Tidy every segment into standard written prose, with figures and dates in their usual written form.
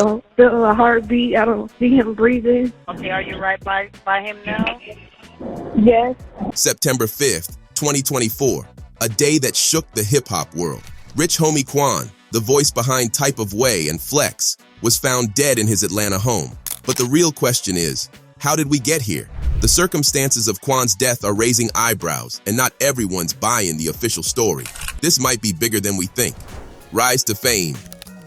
don't feel a heartbeat. I don't see him breathing. Okay, are you right by him now? Yes. September 5th, 2024, a day that shook the hip-hop world. Rich homie Quan, the voice behind Type of Way and Flex, was found dead in his Atlanta home. But the real question is, how did we get here? The circumstances of Quan's death are raising eyebrows, and not everyone's buying the official story. This might be bigger than we think. Rise to fame.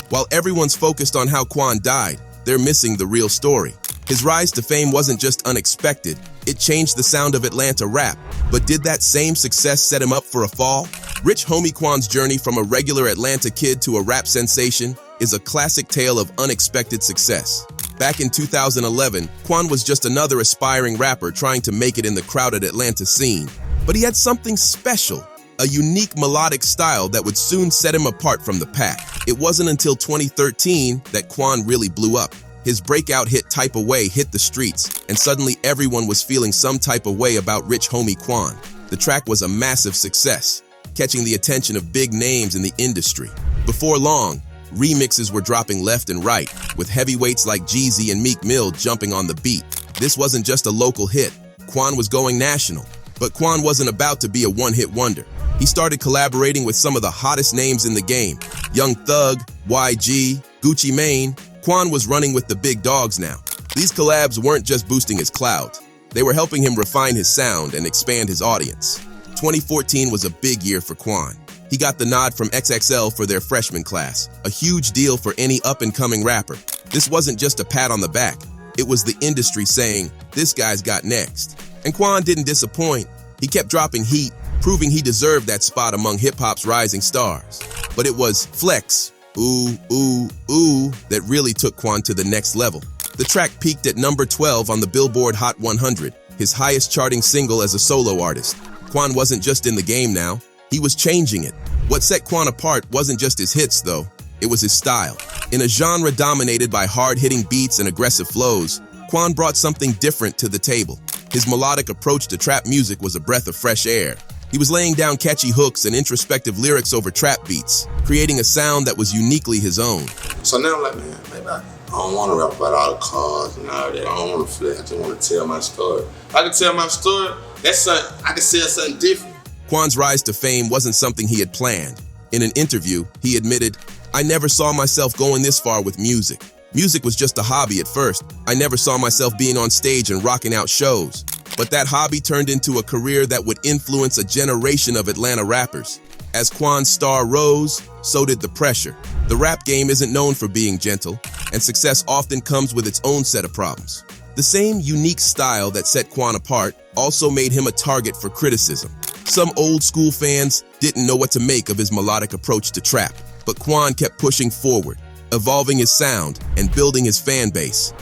While everyone's focused on how Quan died, they're missing the real story. His rise to fame wasn't just unexpected, it changed the sound of Atlanta rap. But did that same success set him up for a fall? Rich homie Quan's journey from a regular Atlanta kid to a rap sensation is a classic tale of unexpected success. Back in 2011, Quan was just another aspiring rapper trying to make it in the crowded Atlanta scene. But he had something special, a unique melodic style that would soon set him apart from the pack. It wasn't until 2013 that Quan really blew up. His breakout hit Type of Way hit the streets, and suddenly everyone was feeling some type of way about Rich homie Quan. The track was a massive success, catching the attention of big names in the industry. Before long, remixes were dropping left and right, with heavyweights like Jeezy and Meek Mill jumping on the beat. This wasn't just a local hit, Quan was going national. But Quan wasn't about to be a one-hit wonder. He started collaborating with some of the hottest names in the game. Young Thug, YG, Gucci Mane. Quan was running with the big dogs now. These collabs weren't just boosting his clout, they were helping him refine his sound and expand his audience. 2014 was a big year for Quan. He got the nod from XXL for their freshman class, a huge deal for any up-and-coming rapper. This wasn't just a pat on the back, it was the industry saying, this guy's got next. And Quan didn't disappoint. He kept dropping heat, proving he deserved that spot among hip-hop's rising stars. But it was Flex, Ooh, Ooh, Ooh, that really took Quan to the next level. The track peaked at number 12 on the Billboard Hot 100, his highest charting single as a solo artist. Quan wasn't just in the game now, he was changing it. What set Quan apart wasn't just his hits, though. It was his style. In a genre dominated by hard-hitting beats and aggressive flows, Quan brought something different to the table. His melodic approach to trap music was a breath of fresh air. He was laying down catchy hooks and introspective lyrics over trap beats, creating a sound that was uniquely his own. So now I'm like, man, maybe I don't want to rap about all the cars and all that. I don't want to flex. I just want to tell my story. If I can tell my story, that's something, I can sell something different. Quan's rise to fame wasn't something he had planned. In an interview, he admitted, I never saw myself going this far with music. Music was just a hobby at first. I never saw myself being on stage and rocking out shows. But that hobby turned into a career that would influence a generation of Atlanta rappers. As Quan's star rose, so did the pressure. The rap game isn't known for being gentle, and success often comes with its own set of problems. The same unique style that set Quan apart also made him a target for criticism. Some old school fans didn't know what to make of his melodic approach to trap, but Quan kept pushing forward, evolving his sound and building his fan base.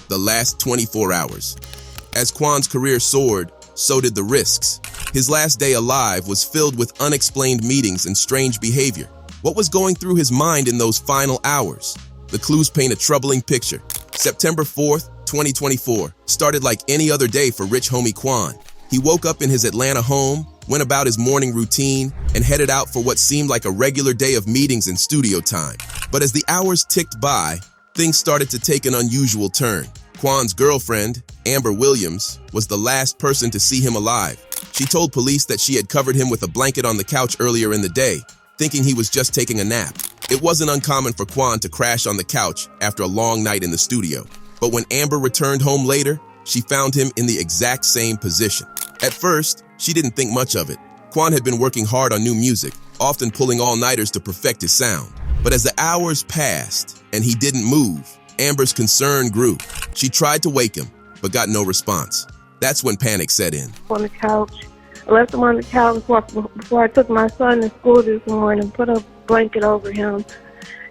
The last 24 hours. As Quan's career soared, so did the risks. His last day alive was filled with unexplained meetings and strange behavior. What was going through his mind in those final hours? The clues paint a troubling picture. September 4th, 2024 started like any other day for Rich homie Quan. He woke up in his Atlanta home, went about his morning routine, and headed out for what seemed like a regular day of meetings and studio time. But as the hours ticked by, things started to take an unusual turn. Quan's girlfriend, Amber Williams, was the last person to see him alive. She told police that she had covered him with a blanket on the couch earlier in the day, thinking he was just taking a nap. It wasn't uncommon for Quan to crash on the couch after a long night in the studio. But when Amber returned home later, she found him in the exact same position. At first, she didn't think much of it. Quan had been working hard on new music, often pulling all-nighters to perfect his sound. But as the hours passed and he didn't move, Amber's concern grew. She tried to wake him, but got no response. That's when panic set in. On the couch. I left him on the couch before I took my son to school this morning, put a blanket over him.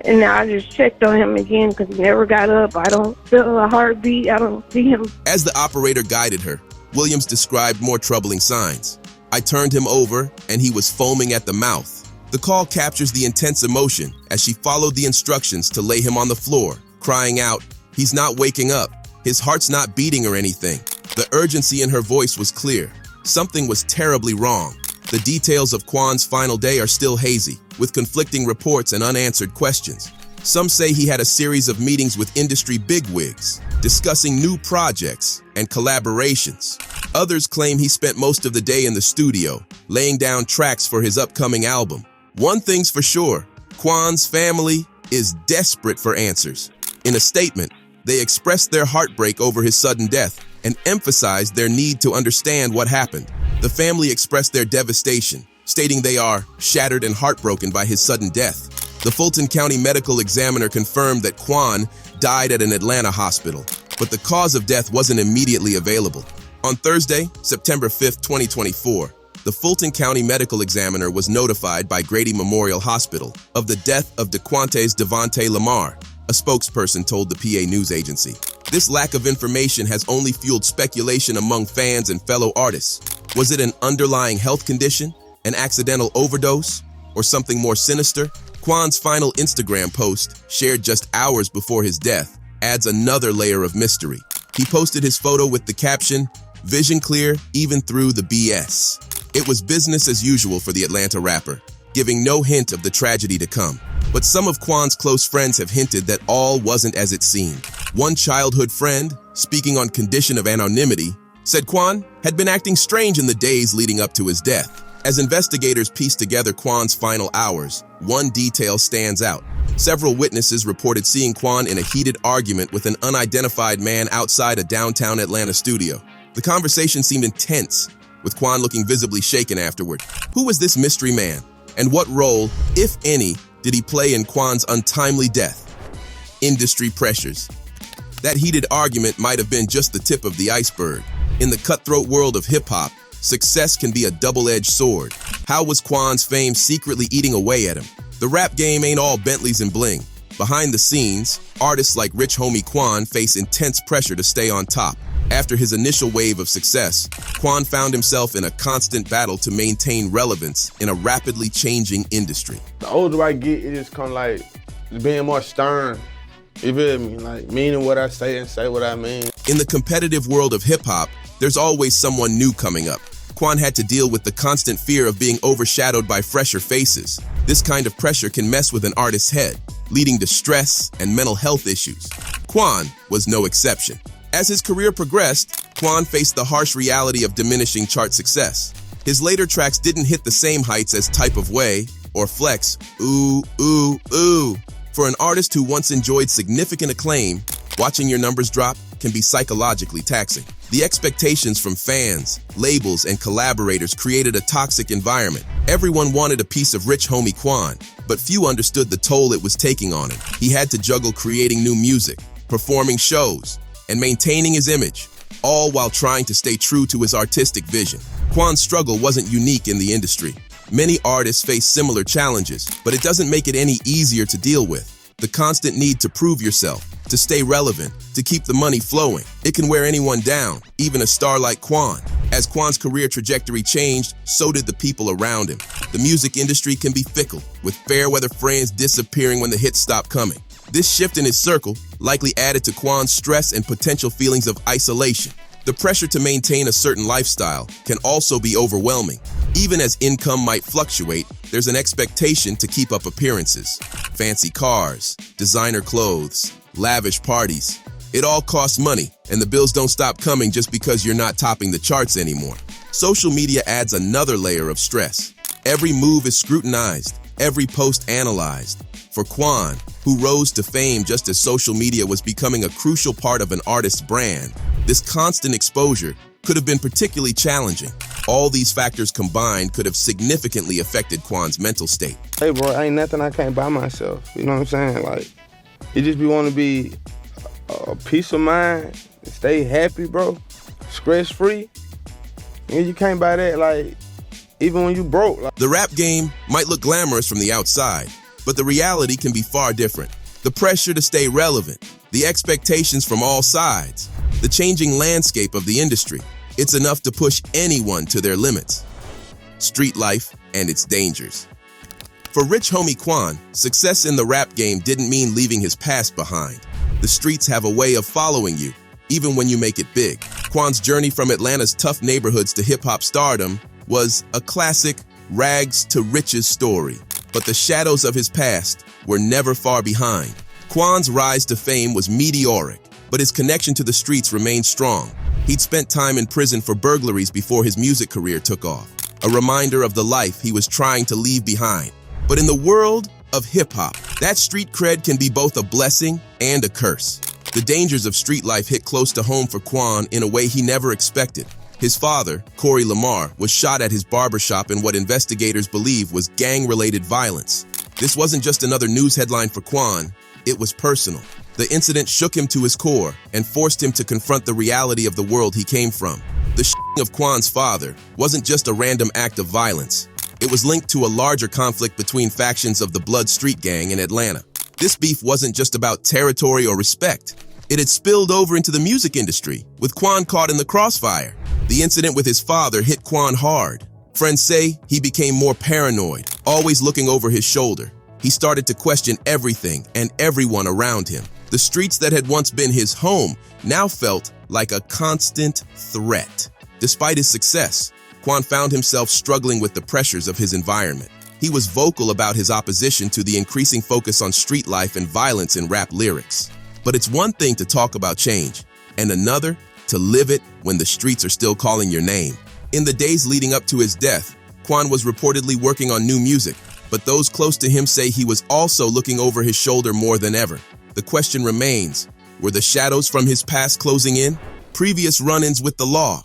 And now I just checked on him again because he never got up. I don't feel a heartbeat. I don't see him. As the operator guided her, Williams described more troubling signs. I turned him over, and he was foaming at the mouth. The call captures the intense emotion as she followed the instructions to lay him on the floor, crying out, "He's not waking up. His heart's not beating or anything." The urgency in her voice was clear. Something was terribly wrong. The details of Quan's final day are still hazy, with conflicting reports and unanswered questions. Some say he had a series of meetings with industry bigwigs, discussing new projects and collaborations. Others claim he spent most of the day in the studio, laying down tracks for his upcoming album. One thing's for sure, Quan's family is desperate for answers. In a statement, they expressed their heartbreak over his sudden death and emphasized their need to understand what happened. The family expressed their devastation, stating they are shattered and heartbroken by his sudden death. The Fulton County Medical Examiner confirmed that Quan died at an Atlanta hospital, but the cause of death wasn't immediately available. On Thursday, September 5, 2024, the Fulton County Medical Examiner was notified by Grady Memorial Hospital of the death of DeQuantes Devontae Lamar, a spokesperson told the PA news agency. This lack of information has only fueled speculation among fans and fellow artists. Was it an underlying health condition, an accidental overdose, or something more sinister? Quan's final Instagram post, shared just hours before his death, adds another layer of mystery. He posted his photo with the caption, "Vision clear even through the BS." It was business as usual for the Atlanta rapper, giving no hint of the tragedy to come. But some of Quan's close friends have hinted that all wasn't as it seemed. One childhood friend, speaking on condition of anonymity, said Quan had been acting strange in the days leading up to his death. As investigators piece together Quan's final hours, one detail stands out. Several witnesses reported seeing Quan in a heated argument with an unidentified man outside a downtown Atlanta studio. The conversation seemed intense, with Quan looking visibly shaken afterward. Who was this mystery man? And what role, if any, did he play in Quan's untimely death? Industry pressures. That heated argument might have been just the tip of the iceberg. In the cutthroat world of hip-hop, success can be a double-edged sword. How was Quan's fame secretly eating away at him? The rap game ain't all Bentleys and bling. Behind the scenes, artists like Rich Homie Quan face intense pressure to stay on top. After his initial wave of success, Quan found himself in a constant battle to maintain relevance in a rapidly changing industry. The older I get, it just come like being more stern. You feel me? Like meaning what I say and say what I mean. In the competitive world of hip-hop, there's always someone new coming up. Quan had to deal with the constant fear of being overshadowed by fresher faces. This kind of pressure can mess with an artist's head, leading to stress and mental health issues. Quan was no exception. As his career progressed, Quan faced the harsh reality of diminishing chart success. His later tracks didn't hit the same heights as Type of Way or Flex, Ooh, Ooh, Ooh. For an artist who once enjoyed significant acclaim, watching your numbers drop can be psychologically taxing. The expectations from fans, labels, and collaborators created a toxic environment. Everyone wanted a piece of Rich Homie Quan, but few understood the toll it was taking on him. He had to juggle creating new music, performing shows, and maintaining his image, all while trying to stay true to his artistic vision. Quan's struggle wasn't unique in the industry. Many artists face similar challenges, but it doesn't make it any easier to deal with. The constant need to prove yourself, to stay relevant, to keep the money flowing. It can wear anyone down, even a star like Quan. As Quan's career trajectory changed, so did the people around him. The music industry can be fickle, with fair-weather friends disappearing when the hits stop coming. This shift in his circle likely added to Quan's stress and potential feelings of isolation. The pressure to maintain a certain lifestyle can also be overwhelming. Even as income might fluctuate, there's an expectation to keep up appearances. Fancy cars, designer clothes, lavish parties. It all costs money, and the bills don't stop coming just because you're not topping the charts anymore. Social media adds another layer of stress. Every move is scrutinized, every post analyzed. For Quan, who rose to fame just as social media was becoming a crucial part of an artist's brand, this constant exposure could have been particularly challenging. All these factors combined could have significantly affected Quan's mental state. Hey bro, ain't nothing I can't buy myself. You know what I'm saying? Like, you just want to be a peace of mind, stay happy, bro, stress-free. And you can't buy that, like, even when you broke. Like. The rap game might look glamorous from the outside, but the reality can be far different. The pressure to stay relevant, the expectations from all sides, the changing landscape of the industry. It's enough to push anyone to their limits. Street life and its dangers. For Rich Homie Quan, success in the rap game didn't mean leaving his past behind. The streets have a way of following you, even when you make it big. Quan's journey from Atlanta's tough neighborhoods to hip-hop stardom was a classic rags to riches story. But the shadows of his past were never far behind. Quan's rise to fame was meteoric, but his connection to the streets remained strong. He'd spent time in prison for burglaries before his music career took off, a reminder of the life he was trying to leave behind. But in the world of hip-hop, that street cred can be both a blessing and a curse. The dangers of street life hit close to home for Quan in a way he never expected. His father, Corey Lamar, was shot at his barbershop in what investigators believe was gang-related violence. This wasn't just another news headline for Quan, it was personal. The incident shook him to his core and forced him to confront the reality of the world he came from. The shooting of Quan's father wasn't just a random act of violence. It was linked to a larger conflict between factions of the Blood Street Gang in Atlanta. This beef wasn't just about territory or respect. It had spilled over into the music industry, with Quan caught in the crossfire. The incident with his father hit Quan hard. Friends say he became more paranoid, always looking over his shoulder. He started to question everything and everyone around him. The streets that had once been his home now felt like a constant threat. Despite his success, Quan found himself struggling with the pressures of his environment. He was vocal about his opposition to the increasing focus on street life and violence in rap lyrics. But it's one thing to talk about change, and another to live it when the streets are still calling your name. In the days leading up to his death, Quan was reportedly working on new music, but those close to him say he was also looking over his shoulder more than ever. The question remains, were the shadows from his past closing in? Previous run-ins with the law?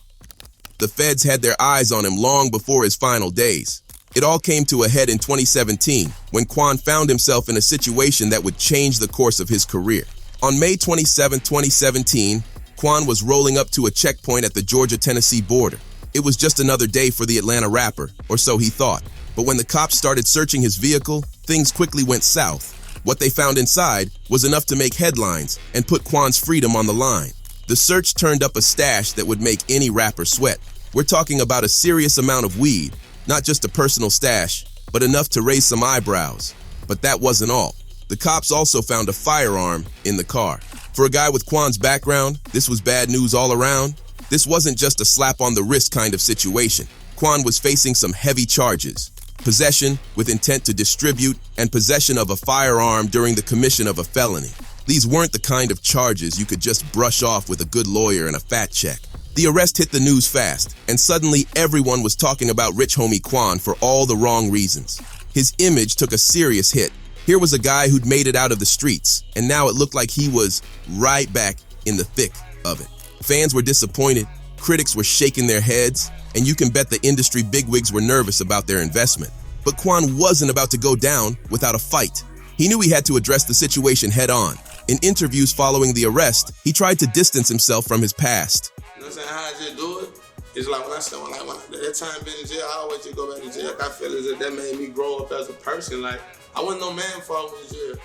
The feds had their eyes on him long before his final days. It all came to a head in 2017, when Quan found himself in a situation that would change the course of his career. On May 27, 2017, Quan was rolling up to a checkpoint at the Georgia-Tennessee border. It was just another day for the Atlanta rapper, or so he thought. But when the cops started searching his vehicle, things quickly went south. What they found inside was enough to make headlines and put Quan's freedom on the line. The search turned up a stash that would make any rapper sweat. We're talking about a serious amount of weed, not just a personal stash, but enough to raise some eyebrows. But that wasn't all. The cops also found a firearm in the car. For a guy with Quan's background, this was bad news all around. This wasn't just a slap on the wrist kind of situation. Quan was facing some heavy charges: possession with intent to distribute and possession of a firearm during the commission of a felony. These weren't the kind of charges you could just brush off with a good lawyer and a fat check. The arrest hit the news fast, and suddenly everyone was talking about Rich Homie Quan for all the wrong reasons. His image took a serious hit. Here was a guy who'd made it out of the streets, and now it looked like he was right back in the thick of it. Fans were disappointed, critics were shaking their heads, and you can bet the industry bigwigs were nervous about their investment. But Quan wasn't about to go down without a fight. He knew he had to address the situation head on. In interviews following the arrest, he tried to distance himself from his past. You know what I'm saying? How I just do it? It's like when that time been in jail, I always just go back to jail. I feel as if that made me grow up as a person. Like, I wasn't no man before I went to jail.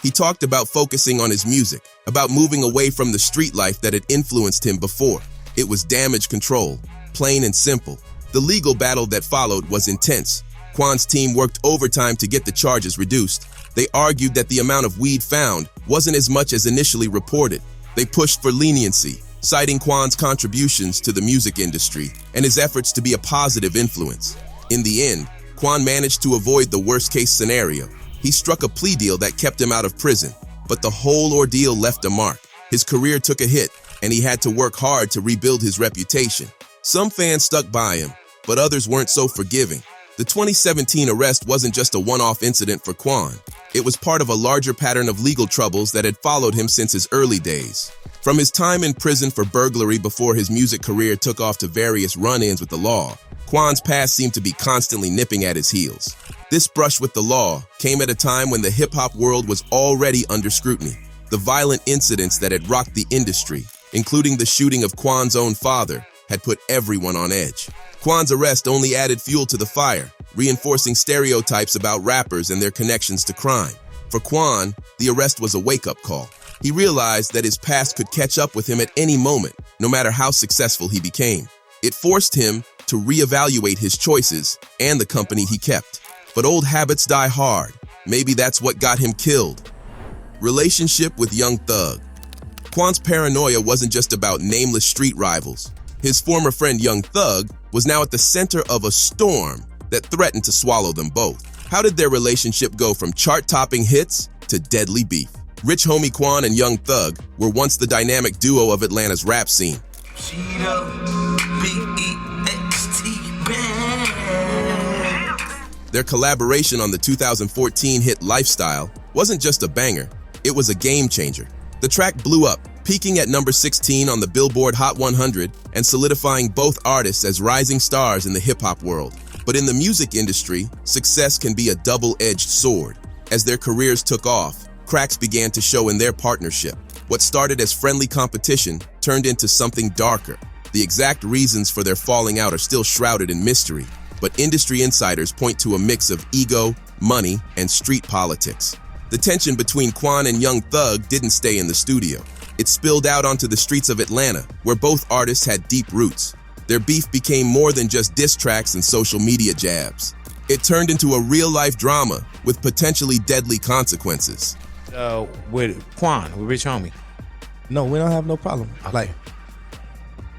He talked about focusing on his music, about moving away from the street life that had influenced him before. It was damage control, plain and simple. The legal battle that followed was intense. Quan's team worked overtime to get the charges reduced. They argued that the amount of weed found wasn't as much as initially reported. They pushed for leniency, citing Quan's contributions to the music industry and his efforts to be a positive influence. In the end, Quan managed to avoid the worst-case scenario. He struck a plea deal that kept him out of prison, but the whole ordeal left a mark. His career took a hit, and he had to work hard to rebuild his reputation. Some fans stuck by him, but others weren't so forgiving. The 2017 arrest wasn't just a one-off incident for Quan. It was part of a larger pattern of legal troubles that had followed him since his early days. From his time in prison for burglary before his music career took off to various run-ins with the law, Quan's past seemed to be constantly nipping at his heels. This brush with the law came at a time when the hip-hop world was already under scrutiny. The violent incidents that had rocked the industry, including the shooting of Quan's own father, had put everyone on edge. Quan's arrest only added fuel to the fire, reinforcing stereotypes about rappers and their connections to crime. For Quan, the arrest was a wake-up call. He realized that his past could catch up with him at any moment, no matter how successful he became. It forced him to reevaluate his choices and the company he kept. But old habits die hard. Maybe that's what got him killed. Relationship with Young Thug. Quan's paranoia wasn't just about nameless street rivals. His former friend Young Thug was now at the center of a storm that threatened to swallow them both. How did their relationship go from chart-topping hits to deadly beef? Rich Homie Quan and Young Thug were once the dynamic duo of Atlanta's rap scene. Their collaboration on the 2014 hit Lifestyle wasn't just a banger, it was a game changer. The track blew up, peaking at number 16 on the Billboard Hot 100 and solidifying both artists as rising stars in the hip-hop world. But in the music industry, success can be a double-edged sword. As their careers took off, cracks began to show in their partnership. What started as friendly competition turned into something darker. The exact reasons for their falling out are still shrouded in mystery, but industry insiders point to a mix of ego, money, and street politics. The tension between Quan and Young Thug didn't stay in the studio. It spilled out onto the streets of Atlanta, where both artists had deep roots. Their beef became more than just diss tracks and social media jabs. It turned into a real-life drama with potentially deadly consequences. With Quan, with Rich Homie. No, we don't have no problem. Like,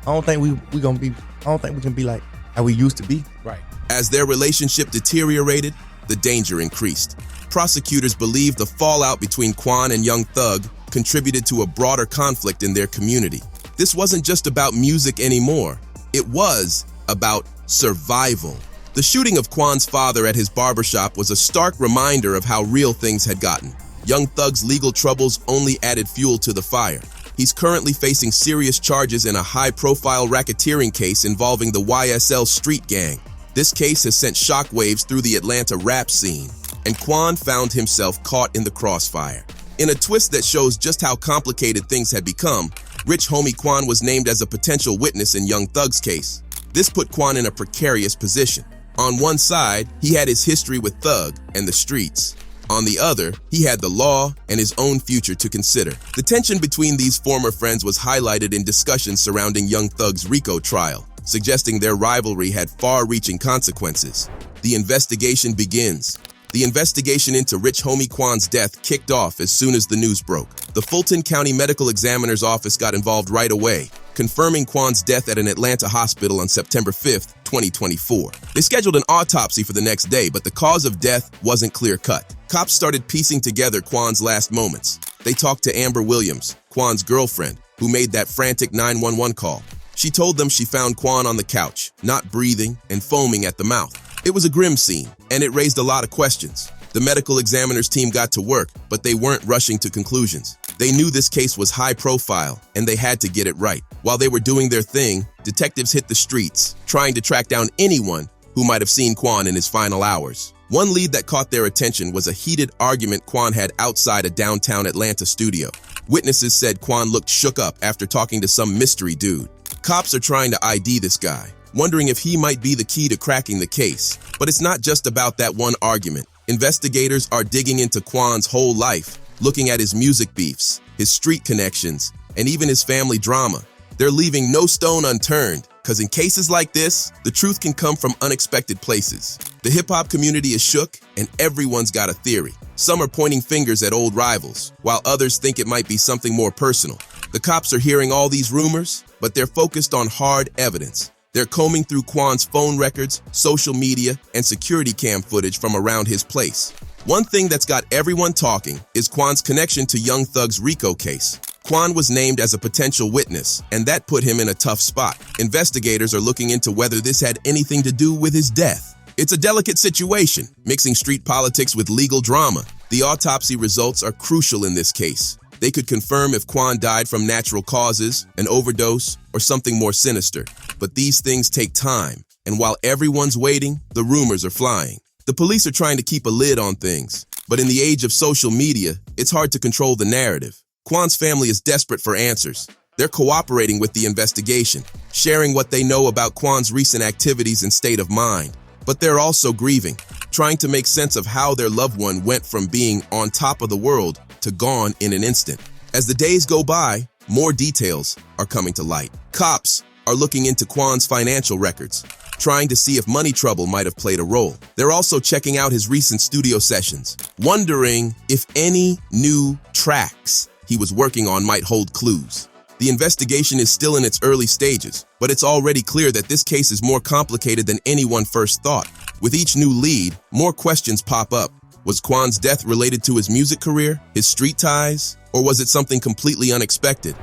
I don't think we can be like how we used to be. Right. As their relationship deteriorated, the danger increased. Prosecutors believe the fallout between Quan and Young Thug contributed to a broader conflict in their community. This wasn't just about music anymore. It was about survival. The shooting of Quan's father at his barbershop was a stark reminder of how real things had gotten. Young Thug's legal troubles only added fuel to the fire. He's currently facing serious charges in a high-profile racketeering case involving the YSL street gang. This case has sent shockwaves through the Atlanta rap scene, and Quan found himself caught in the crossfire. In a twist that shows just how complicated things had become, Rich Homie Quan was named as a potential witness in Young Thug's case. This put Quan in a precarious position. On one side, he had his history with Thug and the streets. On the other, he had the law and his own future to consider. The tension between these former friends was highlighted in discussions surrounding Young Thug's RICO trial, suggesting their rivalry had far-reaching consequences. The investigation begins. The investigation into Rich Homie Quan's death kicked off as soon as the news broke. The Fulton County Medical Examiner's Office got involved right away, confirming Quan's death at an Atlanta hospital on September 5th, 2024. They scheduled an autopsy for the next day, but the cause of death wasn't clear-cut. Cops started piecing together Quan's last moments. They talked to Amber Williams, Quan's girlfriend, who made that frantic 911 call. She told them she found Quan on the couch, not breathing and foaming at the mouth. It was a grim scene, and it raised a lot of questions. The medical examiner's team got to work, but they weren't rushing to conclusions. They knew this case was high profile, and they had to get it right. While they were doing their thing, detectives hit the streets, trying to track down anyone who might have seen Quan in his final hours. One lead that caught their attention was a heated argument Quan had outside a downtown Atlanta studio. Witnesses said Quan looked shook up after talking to some mystery dude. Cops are trying to ID this guy, wondering if he might be the key to cracking the case. But it's not just about that one argument. Investigators are digging into Quan's whole life, looking at his music beefs, his street connections, and even his family drama. They're leaving no stone unturned, because in cases like this, the truth can come from unexpected places. The hip-hop community is shook, and everyone's got a theory. Some are pointing fingers at old rivals, while others think it might be something more personal. The cops are hearing all these rumors, but they're focused on hard evidence. They're combing through Quan's phone records, social media, and security cam footage from around his place. One thing that's got everyone talking is Quan's connection to Young Thug's RICO case. Quan was named as a potential witness, and that put him in a tough spot. Investigators are looking into whether this had anything to do with his death. It's a delicate situation, mixing street politics with legal drama. The autopsy results are crucial in this case. They could confirm if Quan died from natural causes, an overdose, or something more sinister. But these things take time, and while everyone's waiting, the rumors are flying. The police are trying to keep a lid on things, but in the age of social media, it's hard to control the narrative. Quan's family is desperate for answers. They're cooperating with the investigation, sharing what they know about Quan's recent activities and state of mind. But they're also grieving, trying to make sense of how their loved one went from being on top of the world to gone in an instant. As the days go by, more details are coming to light. Cops are looking into Quan's financial records, trying to see if money trouble might have played a role. They're also checking out his recent studio sessions, wondering if any new tracks he was working on might hold clues. The investigation is still in its early stages, but it's already clear that this case is more complicated than anyone first thought. With each new lead, more questions pop up. Was Quan's death related to his music career, his street ties, or was it something completely unexpected?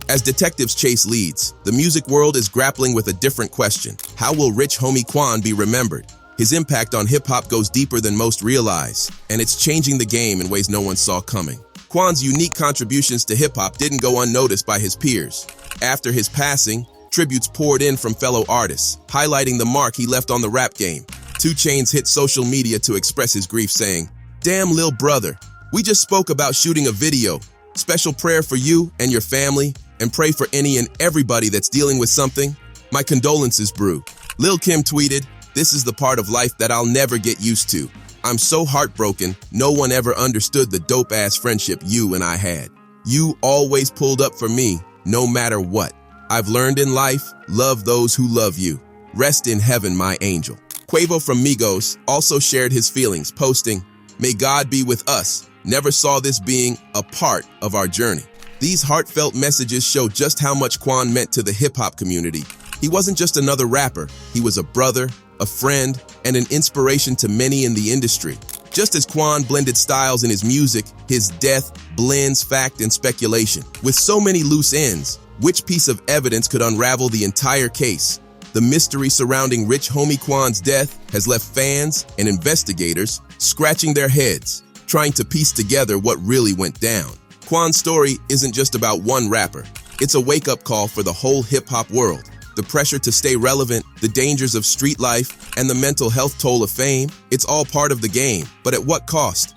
As detectives chase leads, the music world is grappling with a different question. How will Rich Homie Quan be remembered? His impact on hip-hop goes deeper than most realize, and it's changing the game in ways no one saw coming. Quan's unique contributions to hip-hop didn't go unnoticed by his peers. After his passing, tributes poured in from fellow artists, highlighting the mark he left on the rap game. 2 Chainz hit social media to express his grief, saying, "Damn, lil' brother, we just spoke about shooting a video. Special prayer for you and your family, and pray for any and everybody that's dealing with something. My condolences, Brew." Lil' Kim tweeted, "This is the part of life that I'll never get used to. I'm so heartbroken, no one ever understood the dope-ass friendship you and I had. You always pulled up for me, no matter what. I've learned in life, love those who love you. Rest in heaven, my angel." Quavo from Migos also shared his feelings, posting, "May God be with us. Never saw this being a part of our journey." These heartfelt messages show just how much Quan meant to the hip-hop community. He wasn't just another rapper, he was a brother, a friend, and an inspiration to many in the industry. Just as Quan blended styles in his music, his death blends fact and speculation. With so many loose ends, which piece of evidence could unravel the entire case? The mystery surrounding Rich Homie Quan's death has left fans and investigators scratching their heads, trying to piece together what really went down. Quan's story isn't just about one rapper. It's a wake-up call for the whole hip-hop world. The pressure to stay relevant, the dangers of street life, and the mental health toll of fame, it's all part of the game. But at what cost?